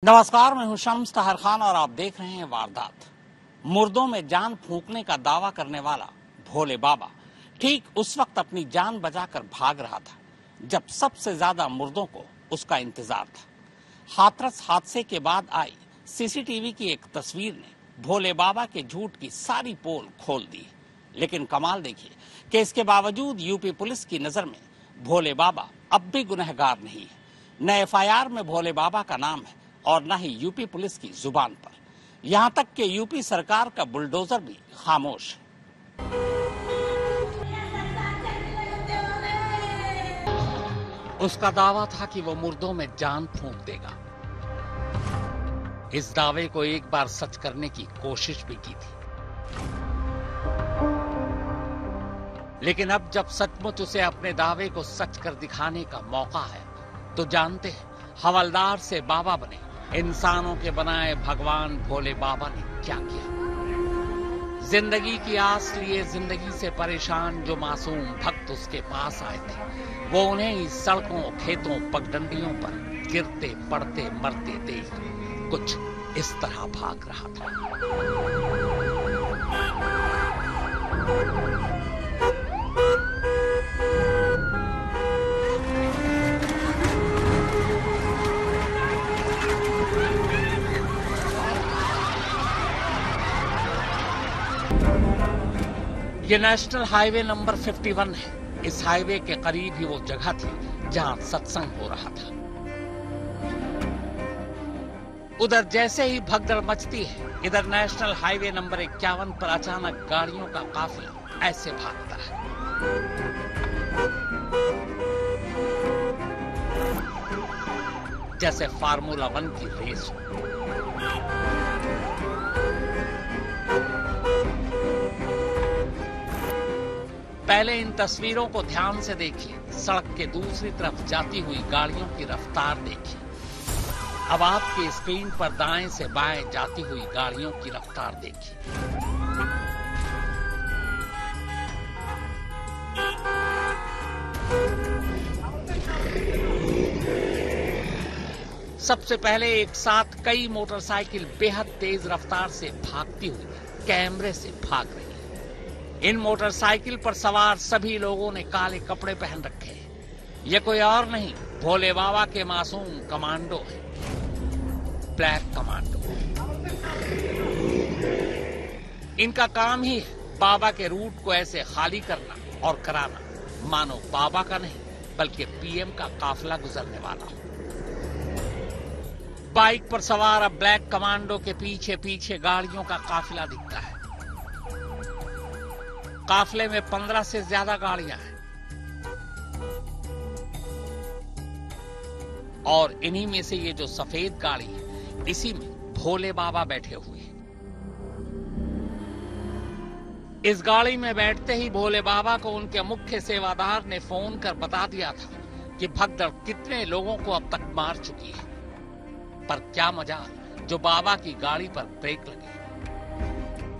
नमस्कार, मैं हूं शम्स ताहर खान और आप देख रहे हैं वारदात। मुर्दों में जान फूंकने का दावा करने वाला भोले बाबा ठीक उस वक्त अपनी जान बचाकर भाग रहा था जब सबसे ज्यादा मुर्दों को उसका इंतजार था। हाथरस हादसे के बाद आई सीसीटीवी की एक तस्वीर ने भोले बाबा के झूठ की सारी पोल खोल दी। लेकिन कमाल देखिए कि इसके बावजूद यूपी पुलिस की नजर में भोले बाबा अब भी गुनहगार नहीं है। न एफआईआर में भोले बाबा का नाम है और न ही यूपी पुलिस की जुबान पर। यहां तक कि यूपी सरकार का बुलडोजर भी खामोश है। उसका दावा था कि वो मुर्दों में जान फूंक देगा। इस दावे को एक बार सच करने की कोशिश भी की थी, लेकिन अब जब सचमुच उसे अपने दावे को सच कर दिखाने का मौका है तो जानते हैं हवलदार से बाबा बने इंसानों के बनाए भगवान भोले बाबा ने क्या किया। जिंदगी की आस लिए जिंदगी से परेशान जो मासूम भक्त उसके पास आए थे, वो उन्हें ही सड़कों, खेतों, पगडंडियों पर गिरते पड़ते मरते देख कुछ इस तरह भाग रहा था। ये नेशनल हाईवे नंबर 51 है। इस हाईवे के करीब ही वो जगह थी जहां सत्संग हो रहा था। उधर जैसे ही भगदड़ मचती है, इधर नेशनल हाईवे नंबर 51 पर अचानक गाड़ियों का काफिला ऐसे भागता है जैसे फार्मूला 1 की रेस हो। पहले इन तस्वीरों को ध्यान से देखिए। सड़क के दूसरी तरफ जाती हुई गाड़ियों की रफ्तार देखिए। अब आपकी स्क्रीन पर दाएं से बाएं जाती हुई गाड़ियों की रफ्तार देखिए। सबसे पहले एक साथ कई मोटरसाइकिल बेहद तेज रफ्तार से भागती हुई कैमरे से भाग रही है। इन मोटरसाइकिल पर सवार सभी लोगों ने काले कपड़े पहन रखे हैं। ये कोई और नहीं, भोले बाबा के मासूम कमांडो हैं, ब्लैक कमांडो। इनका काम ही है बाबा के रूट को ऐसे खाली करना और कराना मानो बाबा का नहीं बल्कि पीएम का काफिला गुजरने वाला हो। बाइक पर सवार अब ब्लैक कमांडो के पीछे पीछे गाड़ियों का काफिला दिखता है। काफिले में 15 से ज्यादा गाड़ियां हैं और इन्हीं में से ये जो सफेद गाड़ी है, इसी में भोले बाबा बैठे हुए हैं। इस गाड़ी में बैठते ही भोले बाबा को उनके मुख्य सेवादार ने फोन कर बता दिया था कि भगदड़ कितने लोगों को अब तक मार चुकी है। पर क्या मजाल जो बाबा की गाड़ी पर ब्रेक लगी।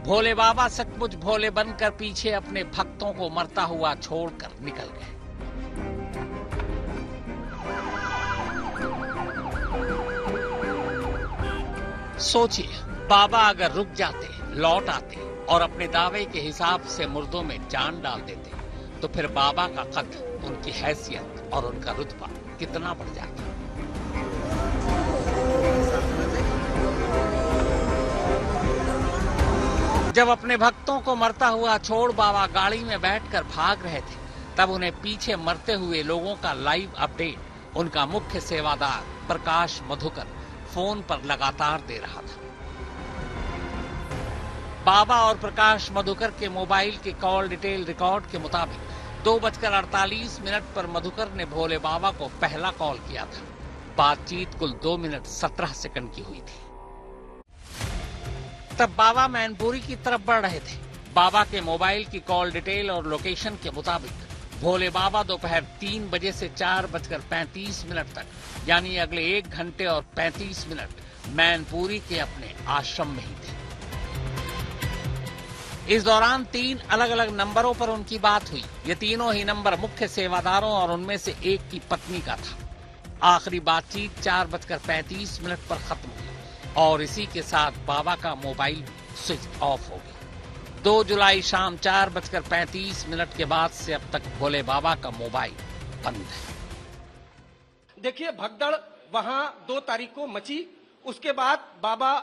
भोले बाबा सचमुच भोले बनकर पीछे अपने भक्तों को मरता हुआ छोड़कर निकल गए। सोचिए, बाबा अगर रुक जाते, लौट आते और अपने दावे के हिसाब से मुर्दों में जान डाल देते तो फिर बाबा का कद, उनकी हैसियत और उनका रुतबा कितना बढ़ जाता। जब अपने भक्तों को मरता हुआ छोड़ बाबा गाड़ी में बैठकर भाग रहे थे, तब उन्हें पीछे मरते हुए लोगों का लाइव अपडेट उनका मुख्य सेवादार प्रकाश मधुकर फोन पर लगातार दे रहा था। बाबा और प्रकाश मधुकर के मोबाइल के कॉल डिटेल रिकॉर्ड के मुताबिक 2:48 पर मधुकर ने भोले बाबा को पहला कॉल किया था। बातचीत कुल 2 मिनट 17 सेकंड की हुई थी। तब बाबा मैनपुरी की तरफ बढ़ रहे थे। बाबा के मोबाइल की कॉल डिटेल और लोकेशन के मुताबिक भोले बाबा दोपहर 3 बजे से 4:35 तक, यानी अगले 1 घंटे और 35 मिनट मैनपुरी के अपने आश्रम में ही थे। इस दौरान 3 अलग अलग नंबरों पर उनकी बात हुई। ये तीनों ही नंबर मुख्य सेवादारों और उनमें से एक की पत्नी का था। आखिरी बातचीत 4:35 पर खत्म हुई और इसी के साथ बाबा का मोबाइल स्विच ऑफ हो गया। 2 जुलाई शाम 4:35 के बाद से अब तक भोले बाबा का मोबाइल बंद है। देखिए, भगदड़ वहां 2 तारीख को मची, उसके बाद बाबा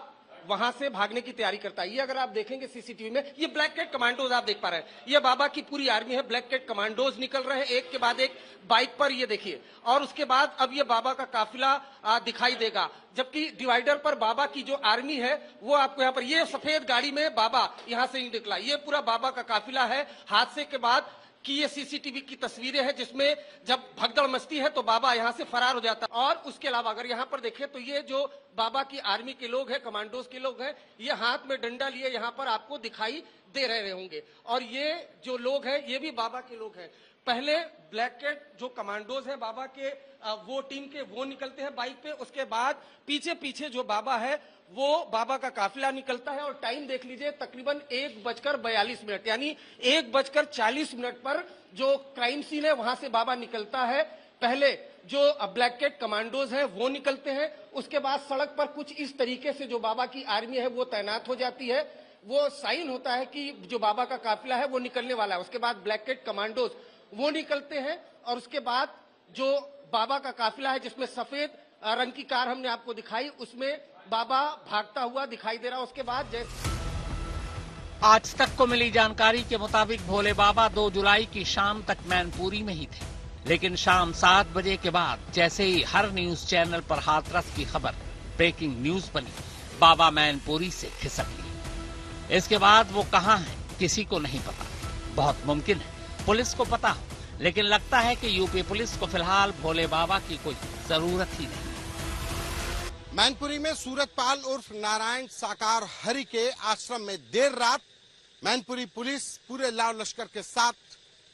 वहां से भागने की तैयारी करता है। ये अगर आप देखेंगे सीसीटीवी में, ये ब्लैक कैट कमांडोज आप देख पा रहे हैं, ये बाबा की पूरी आर्मी है, ब्लैक कैट कमांडोज निकल रहे हैं एक के बाद एक बाइक पर, ये देखिए। और उसके बाद अब ये बाबा का काफिला दिखाई देगा, जबकि डिवाइडर पर बाबा की जो आर्मी है वो आपको यहाँ पर, ये सफेद गाड़ी में बाबा यहाँ से नहीं निकला, ये पूरा बाबा का काफिला है। हादसे के बाद कि ये सीसीटीवी की तस्वीरें हैं जिसमें जब भगदड़ मचती है तो बाबा यहाँ से फरार हो जाता है। और उसके अलावा अगर यहाँ पर देखें तो ये जो बाबा की आर्मी के लोग हैं, कमांडोज के लोग हैं, ये हाथ में डंडा लिए यहाँ पर आपको दिखाई दे रहे होंगे। और ये जो लोग हैं ये भी बाबा के लोग हैं। पहले ब्लैक कैट जो कमांडोज हैं बाबा के, वो टीम के, वो निकलते हैं बाइक पे। उसके बाद पीछे पीछे जो बाबा है वो बाबा का काफिला निकलता है। और टाइम देख लीजिए, तकरीबन 1:42, यानी 1:40 पर जो क्राइम सीन है वहां से बाबा निकलता है। पहले जो ब्लैक कैट कमांडोज हैं वो निकलते हैं, उसके बाद सड़क पर कुछ इस तरीके से जो बाबा की आर्मी है वो तैनात हो जाती है, वो साइन होता है कि जो बाबा का काफिला है वो निकलने वाला है। उसके बाद ब्लैक कैट कमांडोज वो निकलते हैं और उसके बाद जो बाबा का काफिला है जिसमें सफेद रंग की कार हमने आपको दिखाई, उसमें बाबा भागता हुआ दिखाई दे रहा। उसके बाद जैसे आज तक को मिली जानकारी के मुताबिक भोले बाबा 2 जुलाई की शाम तक मैनपुरी में ही थे, लेकिन शाम 7 बजे के बाद जैसे ही हर न्यूज चैनल पर हाथरस की खबर ब्रेकिंग न्यूज बनी, बाबा मैनपुरी से खिसक लिए। इसके बाद वो कहां हैं किसी को नहीं पता। बहुत मुमकिन है पुलिस को पता हो, लेकिन लगता है कि यूपी पुलिस को फिलहाल भोले बाबा की कोई जरूरत ही नहीं। मैनपुरी में सूरतपाल उर्फ नारायण साकार हरि के आश्रम में देर रात मैनपुरी पुलिस पूरे लाव लश्कर के साथ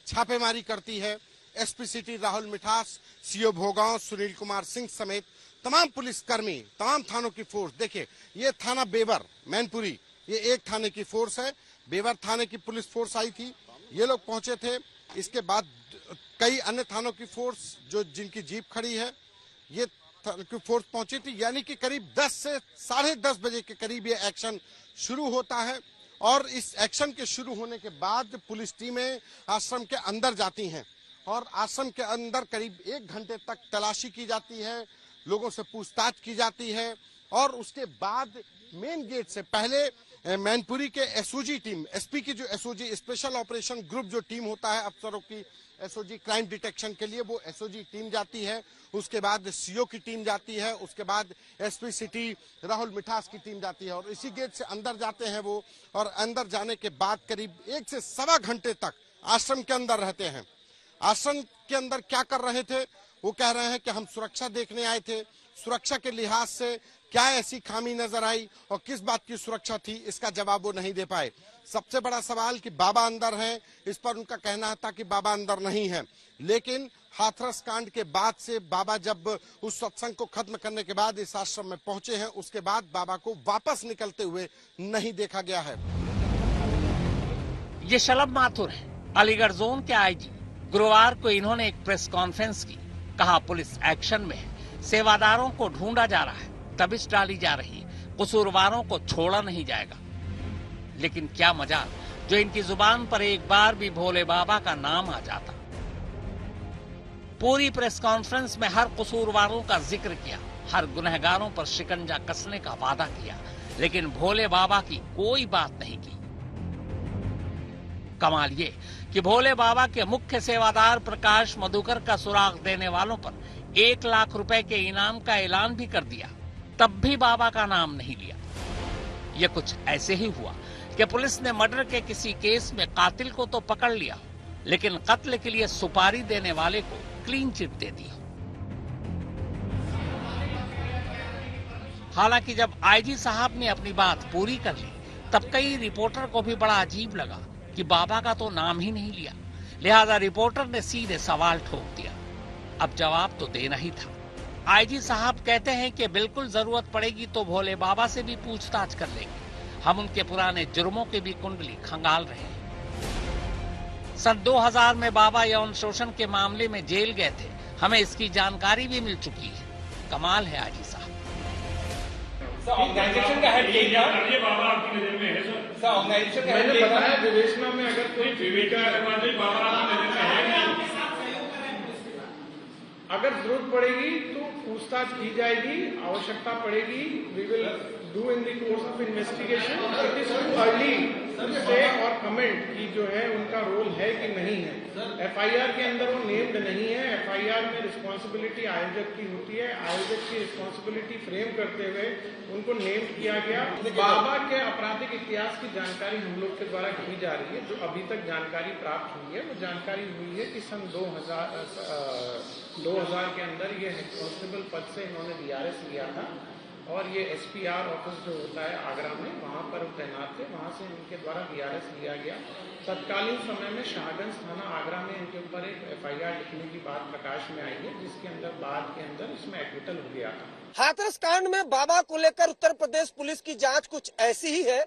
छापेमारी करती है। एसपी सिटी राहुल मिठास, सीओ भोगांव सुनील कुमार सिंह समेत तमाम पुलिसकर्मी, तमाम थानों की फोर्स। देखिए, ये थाना बेवर मैनपुरी, ये एक थाने की फोर्स है। बेवर थाने की पुलिस फोर्स आई थी, ये लोग पहुंचे थे। इसके बाद कई अन्य थानों की फोर्स जो जिनकी जीप खड़ी है, ये की फोर्स पहुंची थी। यानी कि करीब 10 से 10:30 बजे के करीब ये एक्शन शुरू होता है। और इस एक्शन के शुरू होने के बाद पुलिस टीमें आश्रम के अंदर जाती हैं और आश्रम के अंदर करीब 1 घंटे तक तलाशी की जाती है, लोगों से पूछताछ की जाती है। और उसके बाद मेन गेट से पहले मैनपुरी के एसओजी टीम, एसपी की जो एसओजी स्पेशल ऑपरेशन ग्रुप जो टीम होता है अफसरों की, एसओजी क्राइम डिटेक्शन के लिए, वो एसओजी टीम जाती है। उसके बाद सीओ की टीम जाती है, उसके बाद एसपी सिटी राहुल मिठास की टीम जाती है और इसी गेट से अंदर जाते हैं वो। और अंदर जाने के बाद करीब 1 से सवा घंटे तक आश्रम के अंदर रहते हैं। आश्रम के अंदर क्या कर रहे थे? वो कह रहे हैं कि हम सुरक्षा देखने आए थे। सुरक्षा के लिहाज से क्या ऐसी खामी नजर आई और किस बात की सुरक्षा थी, इसका जवाब वो नहीं दे पाए। सबसे बड़ा सवाल कि बाबा अंदर हैं, इस पर उनका कहना था कि बाबा अंदर नहीं है। लेकिन हाथरस कांड के बाद से बाबा जब उस सत्संग को खत्म करने के बाद इस आश्रम में पहुंचे हैं, उसके बाद बाबा को वापस निकलते हुए नहीं देखा गया है। ये शलभ माथुर है, अलीगढ़ जोन के आईजी। गुरुवार को इन्होंने एक प्रेस कॉन्फ्रेंस की, कहा पुलिस एक्शन में है, सेवादारों को ढूंढा जा रहा है, दबिश डाली जा रही है, कसूरवारों को छोड़ा नहीं जाएगा। लेकिन क्या मजाल जो इनकी जुबान पर एक बार भी भोले बाबा का नाम आ जाता। पूरी प्रेस कॉन्फ्रेंस में हर कसूरवारों का जिक्र किया, हर गुनहगारों पर शिकंजा कसने का वादा किया, लेकिन भोले बाबा की कोई बात नहीं की। कमाल ये कि भोले बाबा के मुख्य सेवादार प्रकाश मधुकर का सुराग देने वालों पर 1 लाख रुपए के इनाम का ऐलान भी कर दिया, तब भी बाबा का नाम नहीं लिया। यह कुछ ऐसे ही हुआ कि पुलिस ने मर्डर के किसी केस में कातिल को तो पकड़ लिया, लेकिन कत्ल के लिए सुपारी देने वाले को क्लीन चिट दे दी। हालांकि जब आईजी साहब ने अपनी बात पूरी कर ली, तब कई रिपोर्टर को भी बड़ा अजीब लगा कि बाबा का तो नाम ही नहीं लिया। लिहाजा रिपोर्टर ने सीधे सवाल ठोक दिया। अब जवाब तो देना ही था। आईजी साहब कहते हैं कि बिल्कुल जरूरत पड़ेगी तो भोले बाबा से भी पूछताछ कर लेंगे, हम उनके पुराने जुर्मों की भी कुंडली खंगाल रहे हैं। सन 2000 में बाबा यौन शोषण के मामले में जेल गए थे, हमें इसकी जानकारी भी मिल चुकी है। कमाल है आजी साहब। ऑर्गेनाइजेशन का हेड यही था। बाबा आपकी नजर में है सर? ऑर्गेनाइजेशन का मैंने हेड बताया विवेचना में अगर कोई विवेका बाबा आपकी नजर में है नहीं। अगर जरूरत पड़ेगी तो पूछताछ की जाएगी, आवश्यकता पड़ेगी, we will do in the course of investigation. It is too early to say और कमेंट कि जो है उनका रोल है कि नहीं है। एफआईआर के अंदर वो नेम्ड नहीं है। एफआईआर में रिस्पॉन्सिबिलिटी आयोजक की होती है। आयोजक की रिस्पॉन्सिबिलिटी फ्रेम करते हुए उनको नेम्ड किया गया। बाबा के आपराधिक इतिहास की जानकारी हम लोग के द्वारा की जा रही है। जो अभी तक जानकारी प्राप्त हुई है वो जानकारी हुई है कि सन 2000 के अंदर ये हेड कांस्टेबल पद से इन्होंने डीआरएस लिया था और ये एसपीआर ऑफिस जो होता है आगरा में, वहाँ पर तैनात थे। वहाँ से इनके द्वारा डीआरएस लिया गया। तत्कालीन समय में शाहगंज थाना आगरा में इनके ऊपर एक एफआईआर लिखने की बात प्रकाश में आई है, जिसके अंदर बाद के अंदर इसमें एक्विटल हो गया था। हाथरस कांड में बाबा को लेकर उत्तर प्रदेश पुलिस की जांच कुछ ऐसी ही है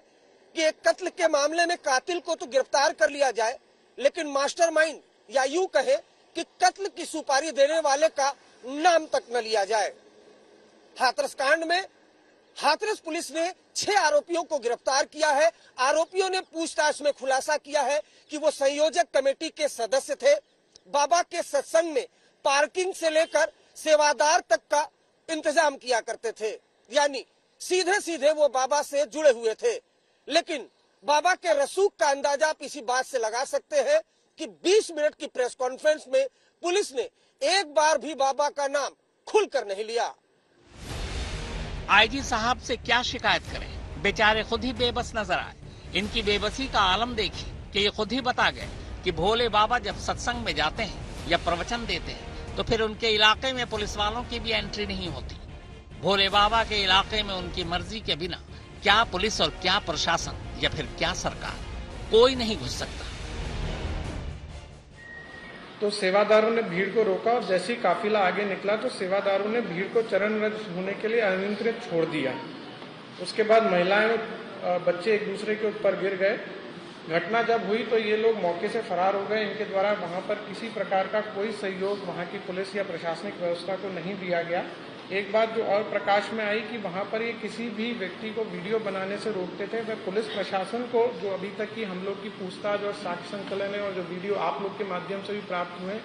कि एक कत्ल के मामले में कातिल को तो गिरफ्तार कर लिया जाए, लेकिन मास्टरमाइंड या यूं कहे कि कत्ल की सुपारी देने वाले का नाम तक न लिया जाए। हाथरस कांड में हाथरस पुलिस ने 6 आरोपियों को गिरफ्तार किया है। आरोपियों ने पूछताछ में खुलासा किया है कि वो संयोजक कमेटी के सदस्य थे। बाबा के सत्संग में पार्किंग से लेकर सेवादार तक का इंतजाम किया करते थे, यानी सीधे सीधे वो बाबा से जुड़े हुए थे। लेकिन बाबा के रसूख का अंदाजा आप इसी बात से लगा सकते हैं कि 20 मिनट की प्रेस कॉन्फ्रेंस में पुलिस ने एक बार भी बाबा का नाम खुलकर नहीं लिया। आईजी साहब से क्या शिकायत करें, बेचारे खुद ही बेबस नजर आए। इनकी बेबसी का आलम देखिए कि ये खुद ही बता गए कि भोले बाबा जब सत्संग में जाते हैं या प्रवचन देते हैं तो फिर उनके इलाके में पुलिस वालों की भी एंट्री नहीं होती। भोले बाबा के इलाके में उनकी मर्जी के बिना क्या पुलिस और क्या प्रशासन या फिर क्या सरकार, कोई नहीं घुस सकता। तो सेवादारों ने भीड़ को रोका और जैसे ही काफिला आगे निकला तो सेवादारों ने भीड़ को चरणरज होने के लिए अनियंत्रित छोड़ दिया। उसके बाद महिलाएं और बच्चे एक दूसरे के ऊपर गिर गए। घटना जब हुई तो ये लोग मौके से फरार हो गए। इनके द्वारा वहां पर किसी प्रकार का कोई सहयोग वहां की पुलिस या प्रशासनिक व्यवस्था को नहीं दिया गया। एक बात जो और प्रकाश में आई कि वहां पर ये किसी भी व्यक्ति को वीडियो बनाने से रोकते थे। वह पुलिस प्रशासन को, जो अभी तक की हम लोग की पूछताछ और साक्ष्य संकलन है और जो वीडियो आप लोग के माध्यम से भी प्राप्त हुए,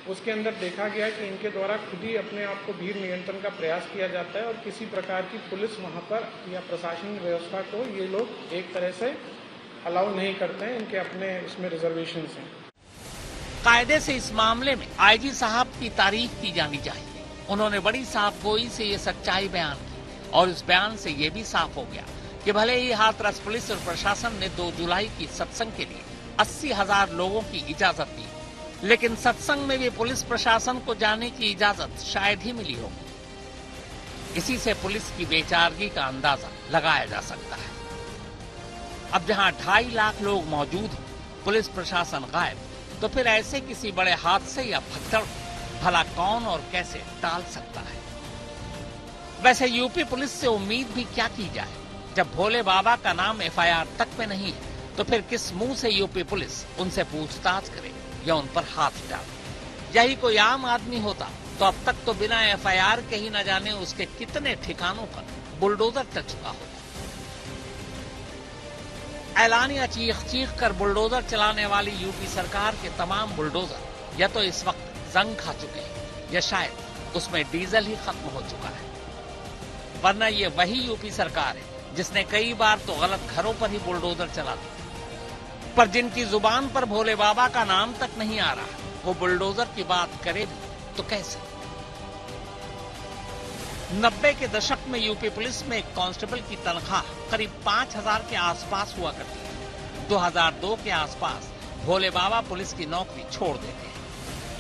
उसके अंदर देखा गया कि इनके द्वारा खुद ही अपने आप को भीड़ नियंत्रण का प्रयास किया जाता है और किसी प्रकार की पुलिस वहां पर या प्रशासनिक व्यवस्था को ये लोग एक तरह से अलाउ नहीं करते हैं। इनके अपने इसमें रिजर्वेशन हैं। कायदे से इस मामले में आईजी साहब की तारीफ की जानी चाहिए। उन्होंने बड़ी साफगोई से ये सच्चाई बयान की और इस बयान से ये भी साफ हो गया कि भले ही हाथरस पुलिस और प्रशासन ने 2 जुलाई की सत्संग के लिए 80,000 लोगों की इजाजत दी, लेकिन सत्संग में भी पुलिस प्रशासन को जाने की इजाजत शायद ही मिली होगी। इसी से पुलिस की बेचारगी का अंदाजा लगाया जा सकता है। अब जहां 2.5 लाख लोग मौजूद हैं, पुलिस प्रशासन गायब, तो फिर ऐसे किसी बड़े हादसे या भगदड़ भला कौन और कैसे टाल सकता है। वैसे यूपी पुलिस से उम्मीद भी क्या की जाए, जब भोले बाबा का नाम एफआईआर तक में नहीं है तो फिर किस मुंह से यूपी पुलिस उनसे पूछताछ करे या उन पर हाथ डाले। यही कोई आम आदमी होता तो अब तक तो बिना एफआईआर के ही न जाने उसके कितने ठिकानों पर बुलडोजर चल चुका होता। ऐलानिया चीख चीख कर बुलडोजर चलाने वाली यूपी सरकार के तमाम बुलडोजर या तो इस वक्त जंग खा चुके हैं या शायद उसमें डीजल ही खत्म हो चुका है। वरना ये वही यूपी सरकार है जिसने कई बार तो गलत घरों पर ही बुलडोजर चला दिया, पर जिनकी जुबान पर भोले बाबा का नाम तक नहीं आ रहा, वो बुलडोजर की बात करे भी तो कैसे। 90 के दशक में यूपी पुलिस में एक कांस्टेबल की तनख्वाह करीब 5,000 के आसपास हुआ करती थी। 2002 के आसपास भोले बाबा पुलिस की नौकरी छोड़ देते हैं।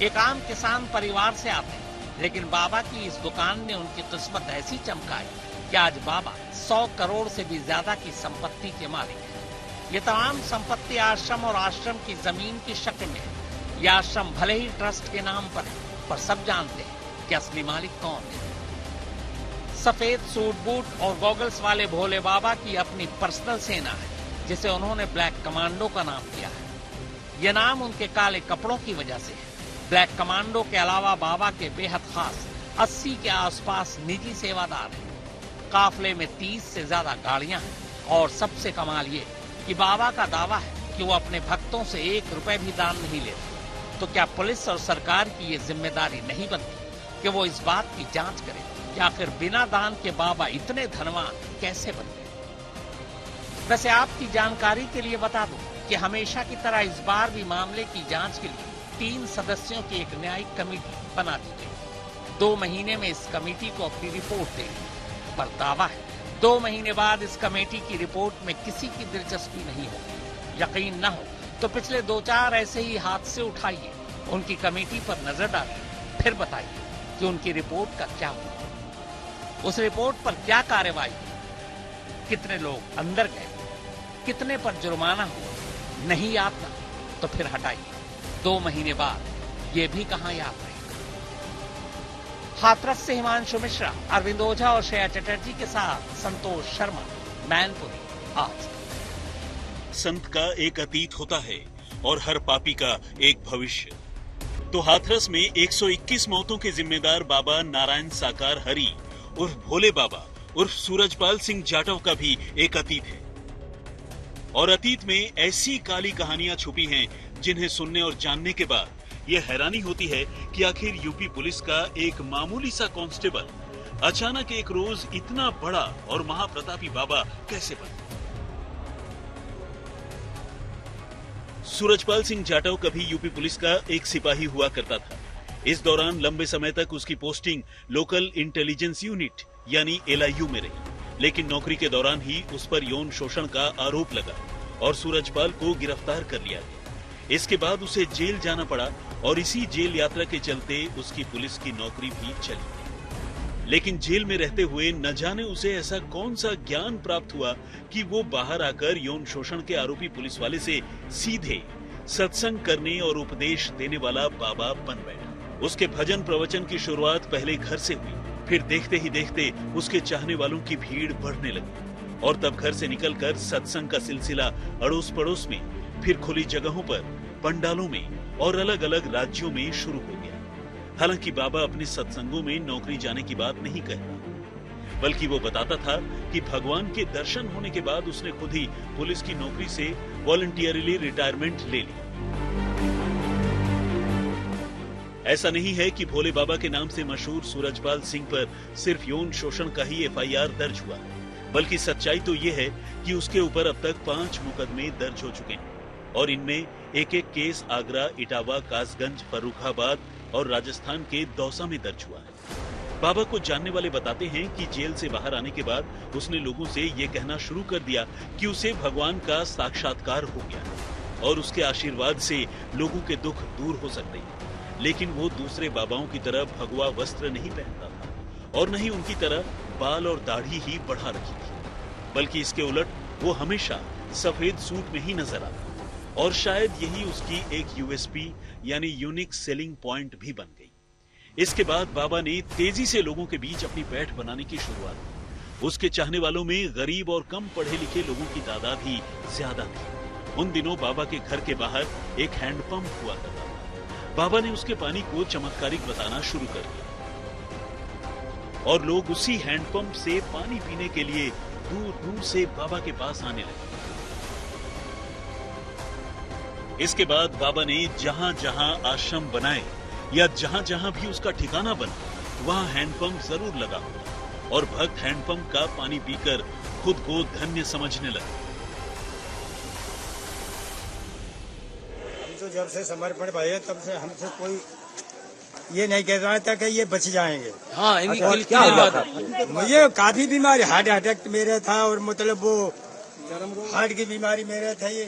एक आम किसान परिवार से आते हैं, लेकिन बाबा की इस दुकान ने उनकी किस्मत ऐसी चमकाई कि आज बाबा 100 करोड़ से भी ज्यादा की संपत्ति के मालिक हैं। ये तमाम संपत्ति आश्रम और आश्रम की जमीन की शक्ल में है। यह आश्रम भले ही ट्रस्ट के नाम पर है, पर सब जानते हैं कि असली मालिक कौन है। सफेद सूट बूट और गॉगल्स वाले भोले बाबा की अपनी पर्सनल सेना है, जिसे उन्होंने ब्लैक कमांडो का नाम दिया है। यह नाम उनके काले कपड़ों की वजह से है। ब्लैक कमांडो के अलावा बाबा के बेहद खास 80 के आसपास निजी सेवादार हैं। काफले में 30 से ज्यादा गाड़ियां हैं और सबसे कमाल ये कि बाबा का दावा है कि वो अपने भक्तों से 1 रुपए भी दान नहीं लेते। तो क्या पुलिस और सरकार की ये जिम्मेदारी नहीं बनती कि वो इस बात की जांच करे कि आखिर बिना दान के बाबा इतने धनवान कैसे बन गए? वैसे आपकी जानकारी के लिए बता दूं कि हमेशा की तरह इस बार भी मामले की जांच के लिए 3 सदस्यों की एक न्यायिक कमेटी बना दी गई। 2 महीने में इस कमेटी को अपनी रिपोर्ट देनी, पर दावा है 2 महीने बाद इस कमेटी की रिपोर्ट में किसी की दिलचस्पी नहीं होगी। यकीन न हो तो पिछले 2-4 ऐसे ही हादसे उठाइए, उनकी कमेटी पर नजर डालिए, फिर बताइए कि उनकी रिपोर्ट का क्या हुआ, उस रिपोर्ट पर क्या कार्रवाई, कितने लोग अंदर गए, कितने पर जुर्माना हुआ। नहीं याद ना तो फिर हटाइए, 2 महीने बाद ये भी कहां याद रहेगा। हाथरस से हिमांशु मिश्रा, अरविंद ओझा और श्रेया चटर्जी के साथ संतोष शर्मा, मैनपुरी आज। संत का एक अतीत होता है और हर पापी का एक भविष्य। तो हाथरस में 121 मौतों के जिम्मेदार बाबा नारायण साकार हरि उर्फ भोले बाबा उर्फ सूरजपाल सिंह जाटव का भी एक अतीत है। और अतीत में ऐसी काली कहानियां छुपी हैं जिन्हें सुनने और जानने के बाद यह हैरानी होती है कि आखिर यूपी पुलिस का एक मामूली सा कांस्टेबल अचानक एक रोज इतना बड़ा और महाप्रतापी बाबा कैसे बना। सूरजपाल सिंह जाटव कभी यूपी पुलिस का एक सिपाही हुआ करता था। इस दौरान लंबे समय तक उसकी पोस्टिंग लोकल इंटेलिजेंस यूनिट यानी LIU में रही, लेकिन नौकरी के दौरान ही उस पर यौन शोषण का आरोप लगा और सूरजपाल को गिरफ्तार कर लिया गया। इसके बाद उसे जेल जाना पड़ा और इसी जेल यात्रा के चलते उसकी पुलिस की नौकरी भी चली। लेकिन जेल में रहते हुए न जाने उसे ऐसा कौन सा ज्ञान प्राप्त हुआ कि वो बाहर आकर यौन शोषण के आरोपी पुलिस वाले से सीधे सत्संग करने और उपदेश देने वाला बाबा बन बैठा। उसके भजन प्रवचन की शुरुआत पहले घर से हुई, फिर देखते ही देखते उसके चाहने वालों की भीड़ बढ़ने लगी और तब घर से निकलकर सत्संग का सिलसिला अड़ोस पड़ोस में, फिर खुली जगहों पर, पंडालों में और अलग अलग राज्यों में शुरू हो गया। हालांकि बाबा अपने सत्संगों में नौकरी जाने की बात नहीं कहता, बल्कि वो बताता था कि भगवान के दर्शन होने के बाद उसने खुद ही पुलिस की नौकरी से वॉलंटियरली रिटायरमेंट ले ली। ऐसा नहीं है कि भोले बाबा के नाम से मशहूर सूरजपाल सिंह पर सिर्फ यौन शोषण का ही FIR दर्ज हुआ, बल्कि सच्चाई तो ये है कि उसके ऊपर अब तक 5 मुकदमे दर्ज हो चुके हैं और इनमें एक-एक केस आगरा, इटावा, कासगंज, फर्रुखाबाद और राजस्थान के दौसा में दर्ज हुआ है। बाबा को जानने वाले बताते हैं कि जेल से बाहर आने के बाद उसने लोगों से ये कहना शुरू कर दिया कि उसे भगवान का साक्षात्कार हो गया और उसके आशीर्वाद से लोगों के दुख दूर हो सकते हैं। लेकिन वो दूसरे बाबाओं की तरह भगवा वस्त्र नहीं पहनता था और न ही उनकी तरह बाल और दाढ़ी ही बढ़ा रखी थी, बल्कि इसके उलट वो हमेशा सफेद सूट में ही नजर आता और शायद यही उसकी एक USP यानी यूनिक सेलिंग पॉइंट भी बन गई। इसके बाद बाबा ने तेजी से लोगों के बीच अपनी पैठ बनाने की शुरुआत की। उसके चाहने वालों में गरीब और कम पढ़े लिखे लोगों की तादाद ही ज्यादा थी। उन दिनों बाबा के घर के बाहर एक हैंडपंप हुआ करता था। बाबा ने उसके पानी को चमत्कारिक बताना शुरू कर दिया और लोग उसी हैंडपंप से पानी पीने के लिए दूर दूर से बाबा के पास आने लगे। इसके बाद बाबा ने जहां जहां आश्रम बनाए या जहां जहां भी उसका ठिकाना बना, वहां हैंडपंप जरूर लगा और भक्त हैंडपंप का पानी पीकर खुद को धन्य समझने लगे। तो जब से समर्पण भाई तब से हमसे कोई ये नहीं कह रहा था कि ये बच जाएंगे। हाँ, क्या हुआ था? मुझे काफी बीमारी, हार्ट अटैक मेरा था और मतलब वो हार्ट की बीमारी मेरा था ये,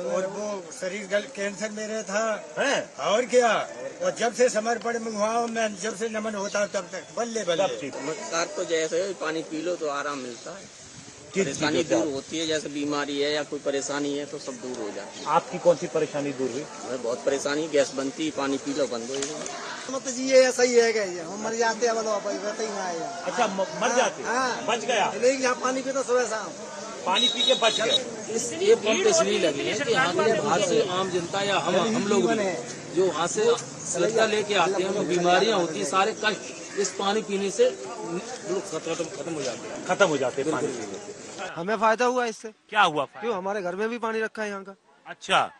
और वो शरीर कैंसर मेरा था है? और क्या। और जब से समर्पण में हुआ मैं, जब से नमन होता तब तक बल्ले बल्ले। चमत्कार तो जैसे पानी पी लो तो आराम मिलता है, परेशानी दूर होती है। जैसे बीमारी है या कोई परेशानी है तो सब दूर हो जाती है। आपकी कौन सी परेशानी दूर हुई? हमें बहुत परेशानी, गैस बनती, पानी पी लो बंद हो जाएगा। मतलब जी ये ऐसा ही है क्या, हम मर जाते हैं, ही ना आए। अच्छा, मर जाते? हाँ, बच गया लेकिन यहाँ पानी पीते सुबह शाम। पानी पी के बच गए। ये पंप इसलिए लगे हैं कि यहाँ के बाहर से आम जनता या हम लोग भी जो वहाँ से सलता लेके आते हैं, उनको बीमारियाँ होती हैं, सारे कष्ट इस पानी पीने से खत्म हो जाते हैं पानी पीने से। हमें फायदा हुआ इससे। क्या हुआ? क्यों? हमारे घर में भी पानी रखा है यहाँ का। अच्छा,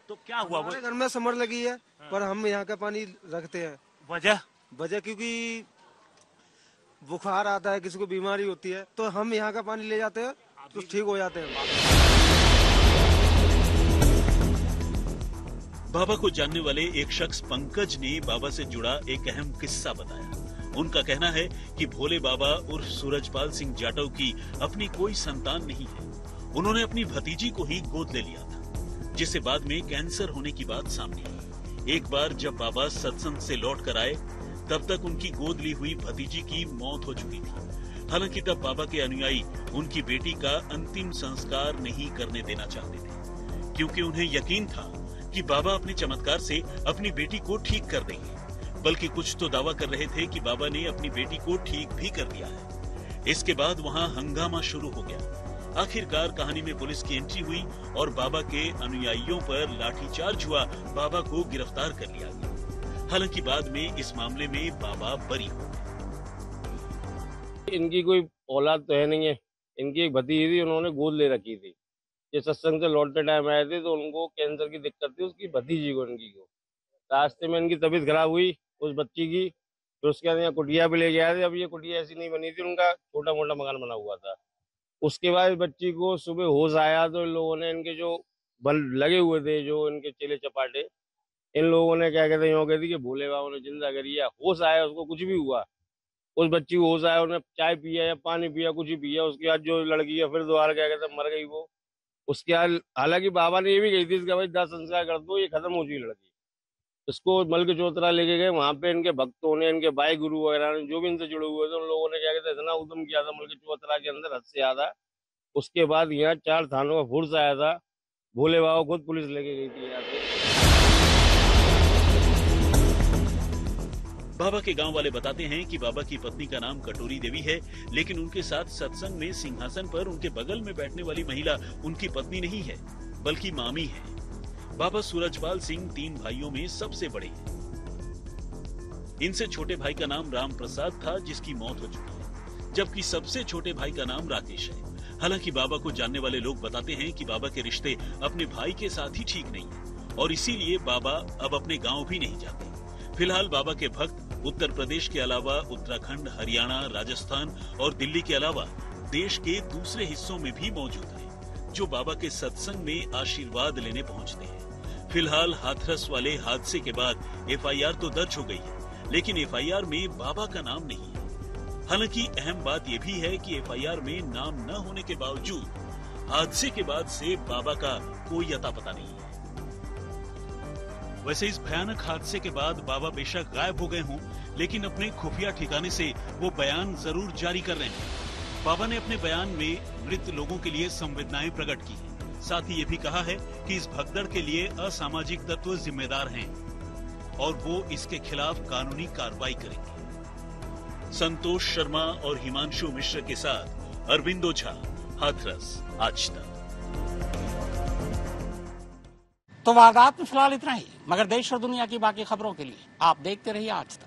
तो क्या हुआ? हमारे घर में समर लगी है, पर हम यहाँ का पानी रखते हैं। वजह क्योंकि बुखार आता है, किसी को बीमारी होती है, तो हम यहाँ का पानी ले जाते हैं तो ठीक हो जाते हैं। बाबा को जानने वाले एक शख्स पंकज ने बाबा से जुड़ा एक अहम किस्सा बताया। उनका कहना है कि भोले बाबा उर्फ सूरजपाल सिंह जाटव की अपनी कोई संतान नहीं है। उन्होंने अपनी भतीजी को ही गोद ले लिया था, जिससे बाद में कैंसर होने की बात सामने आई। एक बार जब बाबा सत्संग से लौट कर आए, तब तक उनकी गोद ली हुई भतीजी की मौत हो चुकी थी। हालांकि तब बाबा के अनुयायी उनकी बेटी का अंतिम संस्कार नहीं करने देना चाहते थे, क्योंकि उन्हें यकीन था कि बाबा अपने चमत्कार से अपनी बेटी को ठीक कर देंगे। बल्कि कुछ तो दावा कर रहे थे कि बाबा ने अपनी बेटी को ठीक भी कर दिया है। इसके बाद वहां हंगामा शुरू हो गया। आखिरकार कहानी में पुलिस की एंट्री हुई और बाबा के अनुयायियों पर लाठीचार्ज हुआ। बाबा को गिरफ्तार कर लिया गया। हालांकि बाद में इस मामले में बाबा बरी हो गए। इनकी कोई औलाद तो है नहीं है। इनकी एक भतीजी थी, उन्होंने गोद ले रखी थी। ये सत्संग से लौटते टाइम आए थे तो उनको कैंसर की दिक्कत थी, उसकी भतीजी को इनकी को। रास्ते में इनकी तबीयत खराब हुई उस बच्ची की, फिर उसके बाद यहाँ कुटिया भी ले गए थे। अब ये कुटिया ऐसी नहीं बनी थी, उनका छोटा मोटा मकान बना हुआ था। उसके बाद बच्ची को सुबह होश आया तो इन लोगों ने इनके जो बल लगे हुए थे, जो इनके चेले चपाटे, इन लोगों ने क्या कहते हैं कि भोले बाबा ने जिंदा करी है। होश आया, उसको कुछ भी हुआ, उस बच्ची को होश आया, उन्हें चाय पिया या पानी पिया, कुछ ही पिया। उसके बाद जो लड़की है फिर दोबारा क्या कहते हैं मर गई वो। उसके बाद हालांकि बाबा ने ये भी कही थी इसका भाई 10 संस्कार कर दो, ये खत्म हो चुकी लड़की। इसको मल के चौतरा लेके गए। वहां पे इनके भक्तों ने, इनके भाई गुरु वगैरह ने, जो भी इनसे जुड़े हुए थे, उन लोगों ने क्या कहते हैं इतना उद्यम किया था मल के चौतरा के अंदर, हद से ज्यादा। उसके बाद यहाँ 4 थानों का फोर्स आया था। भोले बाबा खुद पुलिस लेके गई थी यहाँ से। बाबा के गांव वाले बताते हैं कि बाबा की पत्नी का नाम कटोरी देवी है, लेकिन उनके साथ सत्संग में सिंहासन पर उनके बगल में बैठने वाली महिला उनकी पत्नी नहीं है, बल्कि मामी है। बाबा सूरजपाल सिंह 3 भाइयों में सबसे बड़े हैं। इनसे छोटे भाई का नाम राम प्रसाद था, जिसकी मौत हो चुकी है, जबकि सबसे छोटे भाई का नाम राकेश है। हालांकि बाबा को जानने वाले लोग बताते हैं कि बाबा के रिश्ते अपने भाई के साथ ही ठीक नहीं है और इसीलिए बाबा अब अपने गांव भी नहीं जाते। फिलहाल बाबा के भक्त उत्तर प्रदेश के अलावा उत्तराखंड, हरियाणा, राजस्थान और दिल्ली के अलावा देश के दूसरे हिस्सों में भी मौजूद हैं, जो बाबा के सत्संग में आशीर्वाद लेने पहुंचते हैं। फिलहाल हाथरस वाले हादसे के बाद एफआईआर तो दर्ज हो गई है, लेकिन एफआईआर में बाबा का नाम नहीं है। हालांकि अहम बात यह भी है कि एफआईआर में नाम न होने के बावजूद हादसे के बाद से बाबा का कोई अता पता नहीं है। वैसे इस भयानक हादसे के बाद बाबा बेशक गायब हो गए हों, लेकिन अपने खुफिया ठिकाने से वो बयान जरूर जारी कर रहे हैं। बाबा ने अपने बयान में मृत लोगों के लिए संवेदनाएं प्रकट की हैं। साथ ही ये भी कहा है कि इस भगदड़ के लिए असामाजिक तत्व जिम्मेदार हैं और वो इसके खिलाफ कानूनी कार्रवाई करेंगे। संतोष शर्मा और हिमांशु मिश्र के साथ अरविंद ओझा, हाथरस, आज तक। तो वारदात में फिलहाल इतना ही, मगर देश और दुनिया की बाकी खबरों के लिए आप देखते रहिए आज तक।